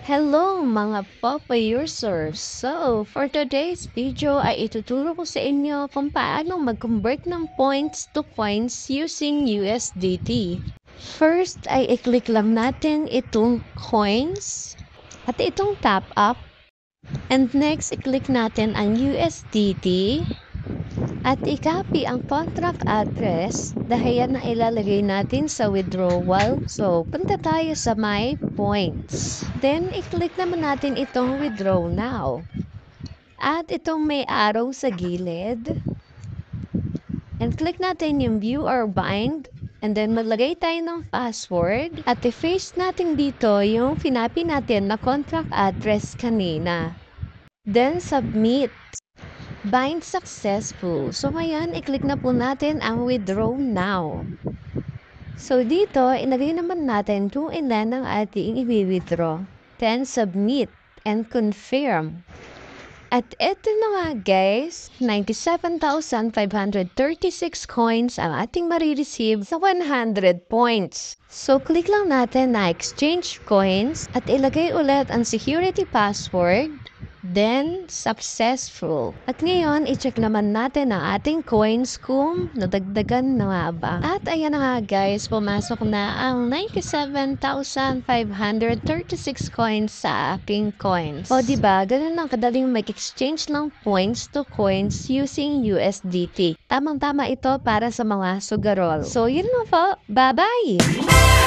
Hello mga Papa users! So, for today's video ay ituturo ko sa inyo kung paano mag-convert ng points to coins using USDT. First ay i-click lang natin itong coins at itong top up. And next, i-click natin ang USDT at i-copy ang contract address dahil yan ang ilalagay natin sa withdrawal. So, punta tayo sa my points. Then, i-click naman natin itong withdraw now. At itong may arrow sa gilid. And click natin yung view or bind. And then, maglagay tayo ng password. At i-paste natin dito yung pinapi natin na contract address kanina. Then, submit. Bind successful. So, ngayon, i-click na po natin ang withdraw now. So, dito, ilagay naman natin kung ilan ang ating i-withdraw. Then, submit and confirm. At eto na nga guys, 97,536 coins ang ating marireceive sa 100 points. So, click lang natin na exchange coins at ilagay ulit ang security password. Then, successful. At ngayon, i-check naman natin ang ating coins kung nadagdagan na nga ba. At ayan na nga guys, pumasok na ang 97,536 coins sa aking coins. O diba, ganun lang kadaling mag-exchange ng points to coins using USDT. Tamang-tama ito para sa mga sugarol. So, yun lang po. Bye-bye!